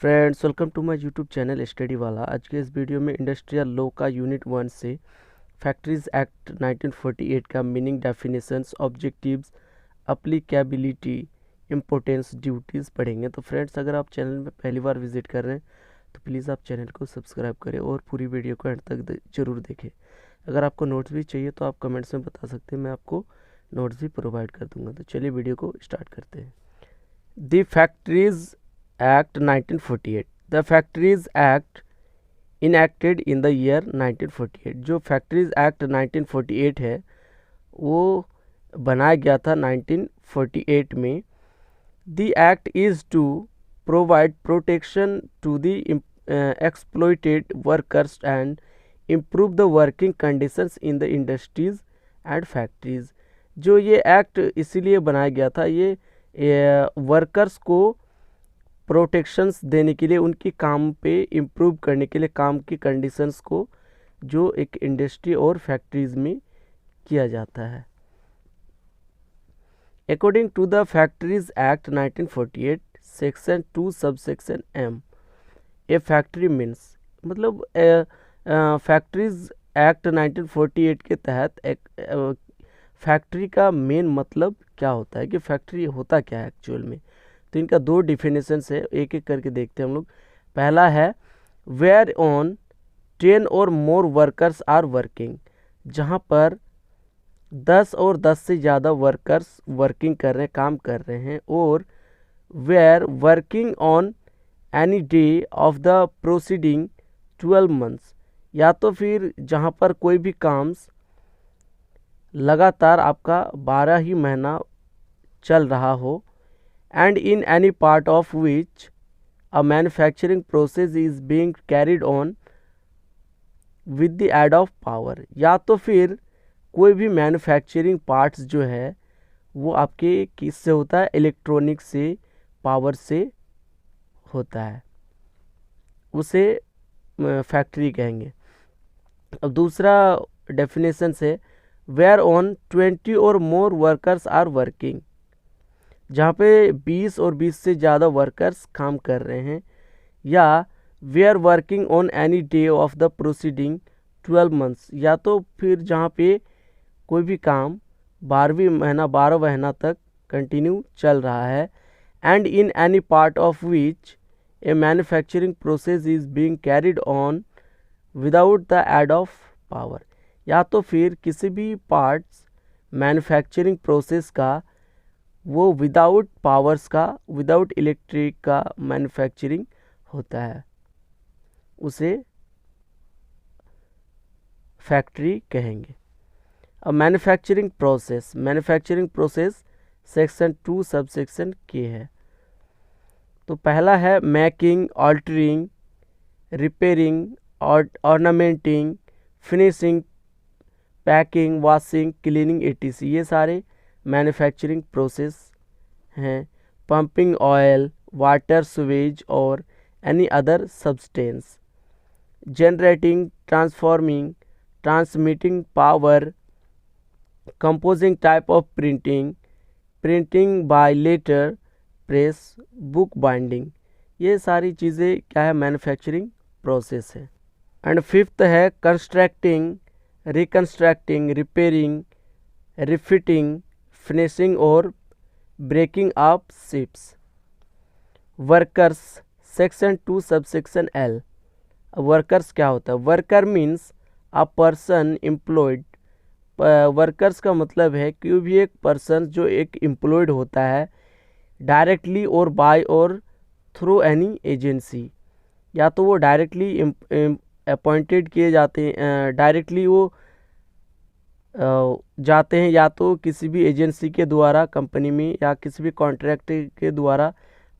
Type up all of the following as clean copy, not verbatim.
Friends, welcome to my YouTube channel study Wala. आज के इस वीडियो में इंडस्ट्रियल लॉ का यूनिट 1 से फैक्ट्रीज एक्ट 1948 का meaning, definitions, objectives, applicability, importance, duties पढ़ेंगे। तो फ्रेंड्स, अगर आप चैनल में पहली बार विजिट कर रहे हैं तो प्लीज़ आप चैनल को सब्सक्राइब करें और पूरी वीडियो को एंड तक ज़रूर देखें। अगर आपको नोट्स भी चाहिए तो आप कमेंट्स में बता सकते हैं, मैं आपको नोट्स भी प्रोवाइड कर दूंगा। तो चलिए वीडियो को स्टार्ट करते हैं। The factories Act 1948। The Factories Act enacted in the year 1948। जो फैक्ट्रीज एक्ट 1948 है वो बनाया गया था 1948 में। The act is to provide protection to the exploited workers and improve the working conditions in the industries and factories। जो ये act इसीलिए बनाया गया था, ये वर्कर्स को प्रोटेक्शंस देने के लिए, उनकी काम पे इम्प्रूव करने के लिए, काम की कंडीशंस को जो एक इंडस्ट्री और फैक्ट्रीज में किया जाता है। According to the factories act 1948 section 2 subsection M, a factory means, मतलब फैक्ट्रीज एक्ट 1948 के तहत एक फैक्ट्री का मेन मतलब क्या होता है, कि फैक्ट्री होता क्या है एक्चुअल में। तो इनका दो डिफिनेशंस है, एक एक करके देखते हैं हम लोग। पहला है वेयर ऑन 10 और मोर वर्कर्स आर वर्किंग, जहाँ पर 10 और 10 से ज़्यादा वर्कर्स वर्किंग कर रहे हैं, काम कर रहे हैं। और where working on any day of the proceeding 12 months, या तो फिर जहाँ पर कोई भी काम लगातार आपका 12 ही महीना चल रहा हो। And in any part of which a manufacturing process is being carried on with the aid of power, या तो फिर कोई भी मैन्युफैक्चरिंग पार्ट्स जो है वो आपके किससे होता है, इलेक्ट्रॉनिक से, पावर से होता है, उसे फैक्ट्री कहेंगे। अब दूसरा डेफिनेशन है वेयर ऑन 20 और मोर वर्कर्स आर वर्किंग, जहाँ पे 20 और 20 से ज़्यादा वर्कर्स काम कर रहे हैं। या we are working on any day of the proceeding 12 months, या तो फिर जहाँ पे कोई भी काम 12 महीना तक कंटिन्यू चल रहा है। And in any part of which a manufacturing process is being carried on without the aid of power, या तो फिर किसी भी पार्ट्स मैन्युफैक्चरिंग प्रोसेस का वो विदाउट पावर्स का, विदाउट इलेक्ट्रिक का मैन्युफैक्चरिंग होता है, उसे फैक्ट्री कहेंगे। अब मैन्युफैक्चरिंग प्रोसेस सेक्शन 2 सबसेक्शन के है। तो पहला है making, altering, repairing, ornamenting, finishing, packing, washing, cleaning etc, ये सारे मैन्युफैक्चरिंग प्रोसेस हैं। पंपिंग ऑयल, वाटर, सुवेज और any other substance, generating, transforming, transmitting power, composing type of printing, printing by letter press, book binding, ये सारी चीज़ें क्या है, manufacturing process है। एंड फिफ्थ है constructing, reconstructing, repairing, refitting, finishing और breaking up ships. Workers section 2 subsection L. Workers क्या होता है? Worker means a person employed. Workers का मतलब है कोई भी एक पर्सन जो एक एम्प्लॉयड होता है डायरेक्टली और बाय और थ्रू एनी एजेंसी, या तो वो डायरेक्टली अपॉइंटेड किए जाते हैं, डायरेक्टली वो जाते हैं, या तो किसी भी एजेंसी के द्वारा कंपनी में, या किसी भी कॉन्ट्रैक्ट के द्वारा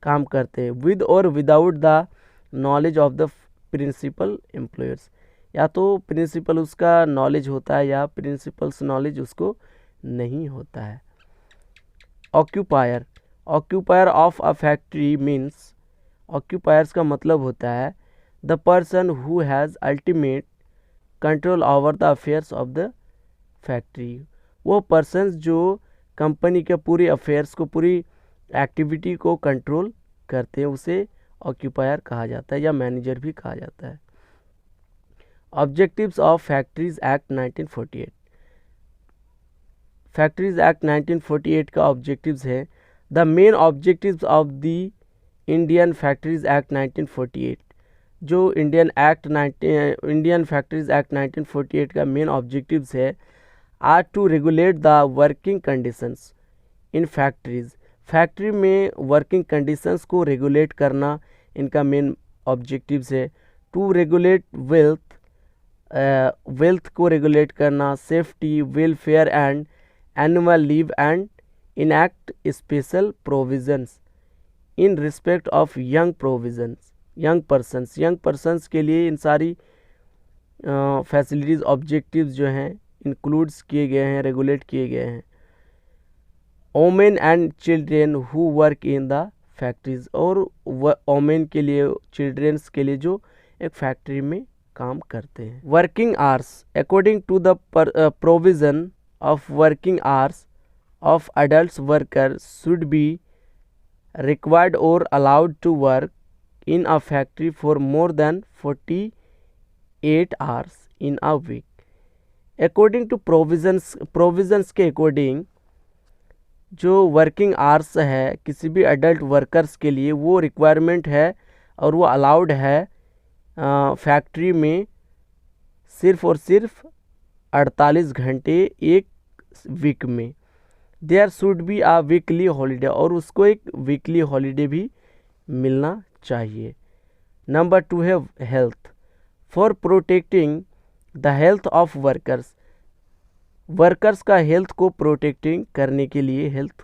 काम करते हैं। विद और without the knowledge of the principal employers, या तो प्रिंसिपल उसका नॉलेज होता है या प्रिंसिपल्स नॉलेज उसको नहीं होता है। Occupier of a factory means, occupiers का मतलब होता है the person who has ultimate control over the affairs of the factory. वो पर्सन्स जो कंपनी के पूरे अफेयर्स को, पूरी एक्टिविटी को कंट्रोल करते हैं, उसे ऑक्यूपायर कहा जाता है या मैनेजर भी कहा जाता है। Objectives of factories act 1948। Factories act 1948 का ऑब्जेक्टिव्स है, the main objectives of the Indian factories act 1948। जो इंडियन फैक्ट्रीज एक्ट 1948 का मेन ऑब्जेक्टिव्स है, are to regulate the working conditions in factories. Factory में वर्किंग कंडीशंस को regulate करना इनका main objectives है। टू रेगुलेट वेल्थ को रेगुलेट करना, safety, welfare and annual leave and enact special provisions in respect of young persons के लिए इन सारी फैसिलिटीज़ ऑब्जेक्टिव्स जो हैं इंक्लूड्स किए गए हैं, रेगुलेट किए गए हैं। Women and children who work in the factories, और वोमेन के लिए, चिल्ड्रेंस के लिए जो एक फैक्ट्री में काम करते हैं। Working hours, according to the provision of working hours of adults workers should be required or allowed to work in a factory for more than 48 hours in a week. According to provisions के according जो working hours है किसी भी adult workers के लिए वो requirement है और वो अलाउड है फैक्ट्री में सिर्फ और सिर्फ 48 घंटे एक वीक में। There should be a weekly holiday, और उसको एक वीकली हॉलीडे भी मिलना चाहिए। नंबर 2 है health, for protecting the health of workers का हेल्थ को प्रोटेक्टिंग करने के लिए health.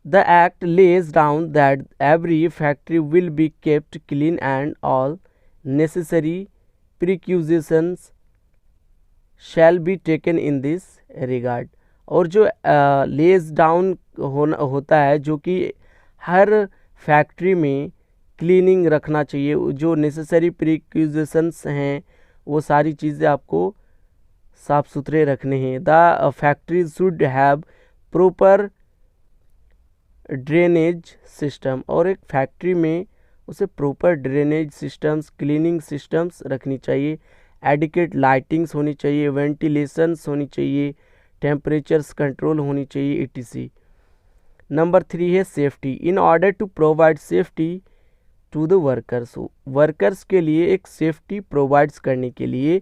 The act lays down that every factory will be kept clean and all necessary precautions shall be taken in this regard. और जो lays down होता है जो कि हर फैक्ट्री में क्लीनिंग रखना चाहिए, जो नेसेसरी प्रिकॉशंस हैं वो सारी चीज़ें आपको साफ सुथरे रखने हैं। The factories should have proper drainage system, और एक फैक्ट्री में उसे proper drainage systems, cleaning systems रखनी चाहिए। एडिकेट लाइटिंग्स होनी चाहिए, वेंटिलेशंस होनी चाहिए, टेम्परेचर्स कंट्रोल होनी चाहिए, etc. नंबर 3 है safety, in order to provide safety to the workers के लिए एक सेफ्टी प्रोवाइड्स करने के लिए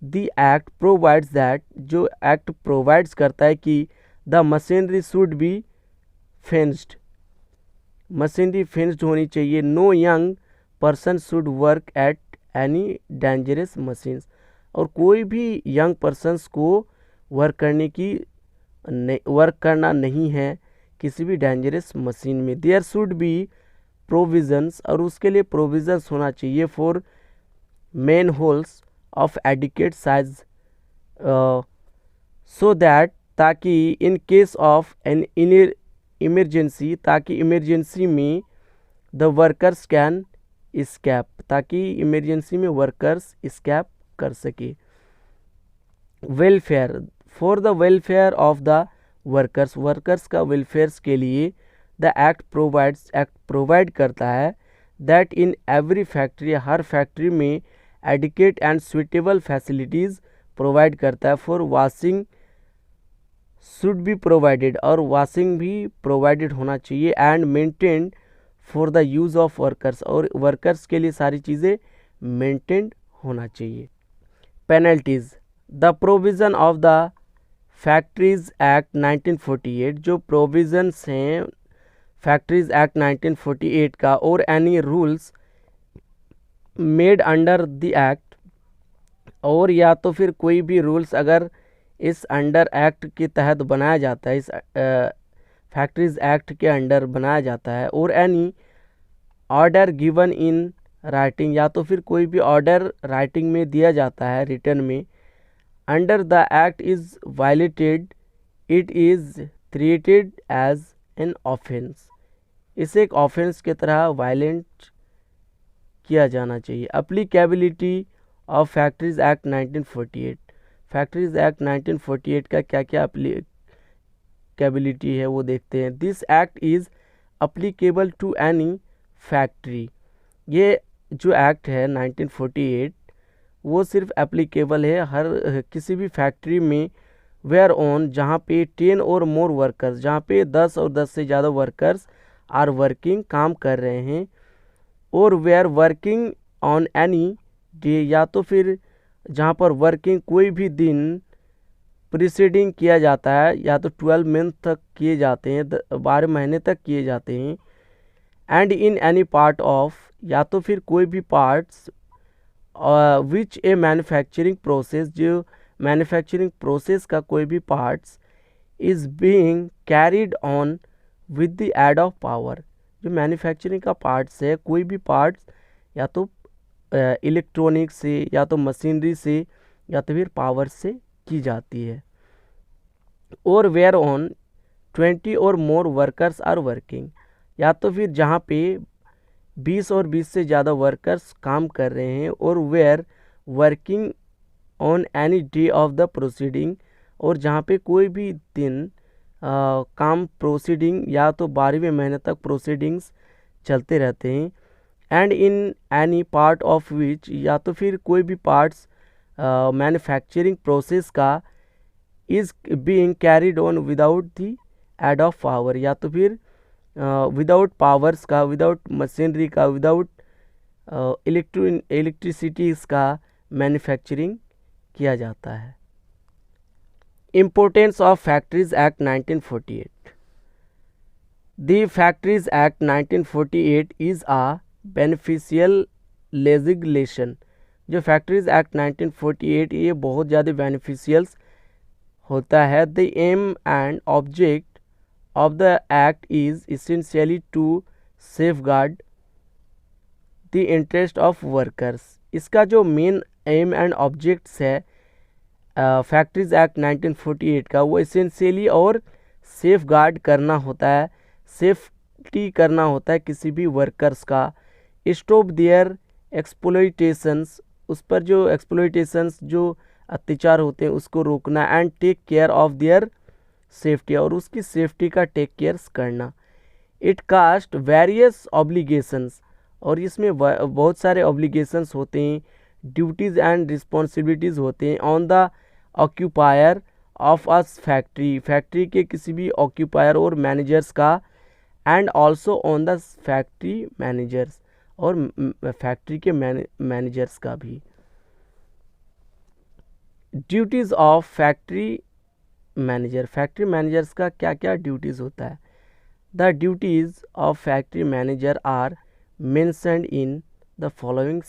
द एक्ट प्रोवाइड्स दैट, जो एक्ट प्रोवाइड्स करता है कि the machinery should be fenced, machinery fenced होनी चाहिए। No young person should work at any dangerous machines, और कोई भी यंग पर्सनस को वर्क करना नहीं है किसी भी डेंजरस मशीन में। देयर शुड बी प्रोविजंस, और उसके लिए प्रोविजंस होना चाहिए for man holes of adequate size, so that, ताकि in case of an emergency, ताकि इमरजेंसी में द वर्कर्स कैन स्कैप, ताकि इमरजेंसी में वर्कर्स स्कैप कर सके। Welfare, for the welfare of the workers का वेलफेयर के लिए द एक्ट प्रोवाइड करता है दैट इन एवरी फैक्ट्री, हर फैक्ट्री में adequate and suitable facilities provide करता है। For washing should be provided, और वॉशिंग भी प्रोवाइडेड होना चाहिए। And maintain for the use of workers, और वर्कर्स के लिए सारी चीज़ें मेंटेन होना चाहिए। Penalties, the provision of the factories act 1948, जो प्रोविज़न्स हैं फैक्ट्रीज एक्ट 1948 का, और any rules made under the act, और या तो फिर कोई भी रूल्स अगर इस अंडर एक्ट के तहत बनाया जाता है, इस फैक्ट्रीज एक्ट के अंडर बनाया जाता है। और any order given in writing, या तो फिर कोई भी ऑर्डर राइटिंग में दिया जाता है, रिटर्न में, under the act is violated, it is treated as an offence, इसे एक ऑफेंस की तरह वायलेंट किया जाना चाहिए। Applicability of factories act 1948, factories act 1948 का क्या क्या एप्लीकेबिलिटी है वो देखते हैं। This act is applicable to any factory। ये जो एक्ट है 1948 वो सिर्फ एप्लीकेबल है हर किसी भी फैक्ट्री में वेयर ऑन जहाँ पे 10 और मोर वर्कर्स, जहाँ पे 10 और 10 से ज़्यादा वर्कर्स आर वर्किंग काम कर रहे हैं, और where working on any day, या तो फिर जहाँ पर वर्किंग कोई भी दिन प्रीसीडिंग किया जाता है, या तो 12 मंथ तक किए जाते हैं, 12 महीने तक किए जाते हैं, and in any part of, या तो फिर कोई भी parts which a manufacturing process, जो मैन्युफैक्चरिंग प्रोसेस का कोई भी parts is being carried on with the aid of power. जो मैन्युफैक्चरिंग का पार्ट्स है, कोई भी पार्ट्स या तो इलेक्ट्रॉनिक से, या तो मशीनरी से, या तो फिर पावर से की जाती है, और वेयर ऑन 20 और मोर वर्कर्स आर वर्किंग, या तो फिर जहाँ पे 20 और 20 से ज़्यादा वर्कर्स काम कर रहे हैं, और where working on any day of the proceeding, और जहाँ पे कोई भी दिन काम प्रोसीडिंग या तो 12वें महीने तक प्रोसीडिंग्स चलते रहते हैं, and in any part of which, या तो फिर कोई भी पार्ट्स मैन्युफैक्चरिंग प्रोसेस का is being carried on without the aid of power, या तो फिर विदाउट पावर्स का, विदाउट मशीनरी का, विदाउट इलेक्ट्रिसिटीज़ का मैन्युफैक्चरिंग किया जाता है। Importance of factories act 1948। The factories act 1948 is a beneficial legislation. जो फैक्ट्रीज एक्ट 1948 ये बहुत ज़्यादा बेनिफिशियल्स होता है। The aim and object of the act is essentially to safeguard the interest of workers. इसका जो मेन एम एंड ऑब्जेक्ट्स है factories act 1948 का, वो इसेंशियली और सेफगार्ड करना होता है, सेफ्टी करना होता है किसी भी वर्कर्स का। स्टॉप देयर एक्सप्लॉइटेशंस, उस पर जो एक्सप्लॉइटेशंस, जो अत्याचार होते हैं उसको रोकना, and take care of their safety, और उसकी सेफ्टी का टेक केयर करना। इट कास्ट वेरियस ऑब्लिगेशंस, और इसमें बहुत सारे ऑब्लिगेशंस होते हैं, ड्यूटीज़ एंड रिस्पॉन्सिबिलिटीज़ होते हैं on the occupier of us factory, factory के किसी भी ऑक्यूपायर और मैनेजर्स का, and also on the factory managers, और फैक्ट्री के मैनेजर्स का भी। Duties of factory manager, factory managers का क्या क्या ड्यूटीज़ होता है। The duties of factory manager are mentioned in the following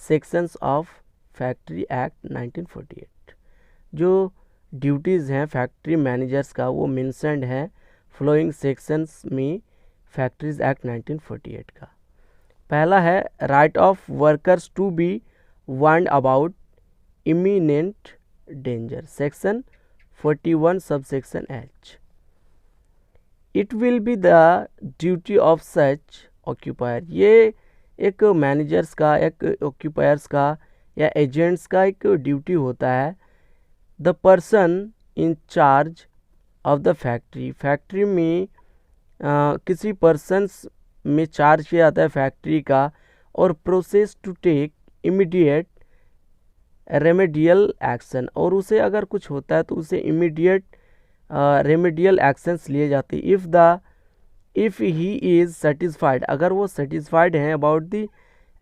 sections of factory act 1948। जो ड्यूटीज़ हैं फैक्ट्री मैनेजर्स का वो मेंशन्ड है फॉलोइंग सेक्शंस में फैक्ट्रीज एक्ट 1948 का। पहला है right of workers to be warned about imminent danger, section 41 subsection H. It will be the duty of such occupier, ये एक मैनेजर्स का, एक ऑक्यूपायर्स का या एजेंट्स का एक ड्यूटी होता है। The person in charge of the factory, factory में किसी पर्सन्स में चार्ज किया जाता है फैक्ट्री का, और process to take immediate remedial action, और उसे अगर कुछ होता है तो उसे इमीडिएट रेमेडियल एक्शंस लिए जाते हैं। इफ़ ही इज़ सेटिस्फाइड, अगर वो सेटिस्फाइड हैं about the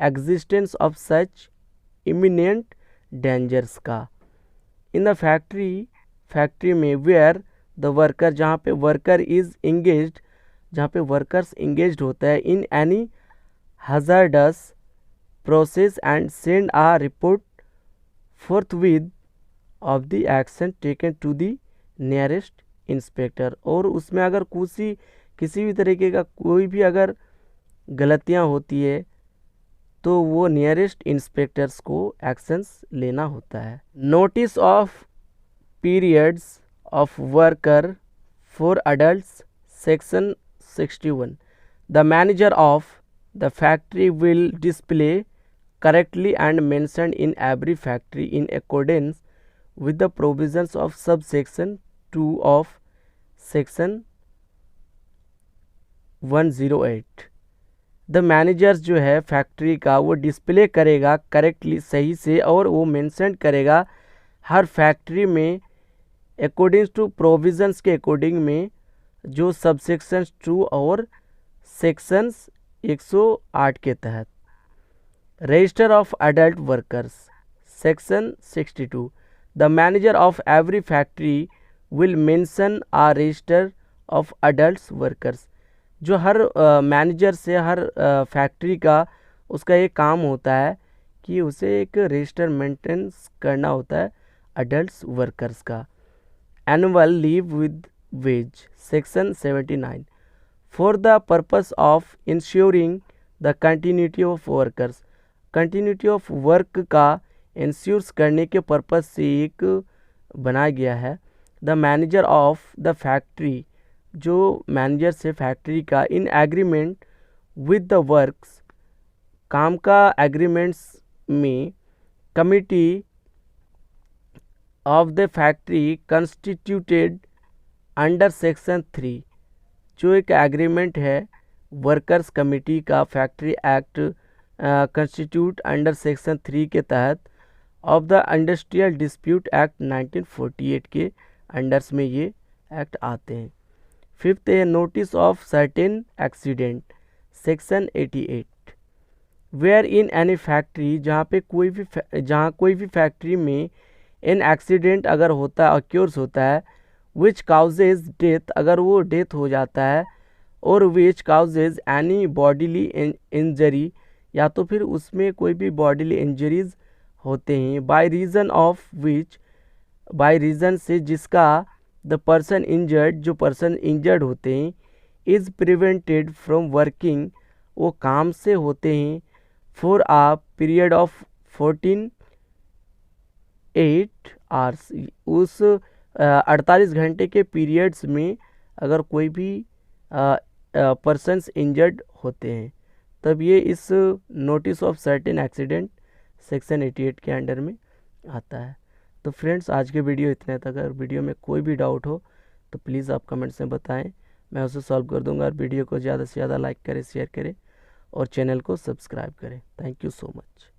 existence of such imminent dangers का। इन द फैक्ट्री में वेयर द वर्कर, जहाँ पे वर्कर इज़ इंगेज्ड, जहाँ पे वर्कर्स इंगेज्ड होता है in any hazardous process and send a report forthwith of the action taken to the nearest inspector, और उसमें अगर किसी भी तरीके का कोई भी अगर गलतियां होती है तो वो नियरेस्ट इंस्पेक्टर्स को एक्शंस लेना होता है। Notice of periods of worker for adults, section 61। The manager of the factory will display correctly and mentioned in every factory in accordance with the provisions of subsection 2 of section 108। The managers जो है factory का वो display करेगा correctly सही से, और वो mention करेगा हर फैक्ट्री में अकॉर्डिंग टू प्रोविजंस के अकॉर्डिंग में जो सबसेक्शंस 2 और सेक्शंस 108 के तहत। Register of adult workers section 62। The manager of every factory will mention a register of adult workers. जो हर मैनेजर से हर फैक्ट्री का उसका एक काम होता है कि उसे एक रजिस्टर मेंटेनेंस करना होता है अडल्ट वर्कर्स का। Annual leave with wage section 79। For the purpose of insuring the continuity of workers. Continuity of work का इंश्योर्स करने के पर्पस से एक बनाया गया है। The manager of the factory, जो मैनेजर से फैक्ट्री का in agreement with the works, काम का एग्रीमेंट्स में committee of the factory constituted under section 3, जो एक एग्रीमेंट है वर्कर्स कमेटी का factory act constitute under section 3 के तहत of the industrial dispute act 1948 के अंडर्स में ये एक्ट आते हैं। फिफ्थ है notice of certain accident section 88। Where in any factory, जहाँ कोई भी फैक्ट्री में इन एक्सीडेंट अगर होता है अक्योर्स होता है, विच काउजेज डेथ, अगर वो डेथ हो जाता है, और विच काउजेज एनी बॉडीली इंजरी, या तो फिर उसमें कोई भी बॉडीली इंजरीज होते हैं, by reason of which, by reason से जिसका द पर्सन इंजर्ड, जो पर्सन इंजर्ड होते हैं, इज़ प्रिवेंटेड फ्रॉम वर्किंग, वो काम से होते हैं, for uh period of 48 hours, उस 48 घंटे के पीरियड्स में अगर कोई भी पर्सन्स इंजर्ड होते हैं, तब ये इस notice of certain accident section 88 के अंडर में आता है। तो फ्रेंड्स, आज के वीडियो इतने तक। अगर वीडियो में कोई भी डाउट हो तो प्लीज़ आप कमेंट्स में बताएं, मैं उसे सॉल्व कर दूंगा। और वीडियो को ज़्यादा से ज़्यादा लाइक करें, शेयर करें और चैनल को सब्सक्राइब करें। Thank you so much.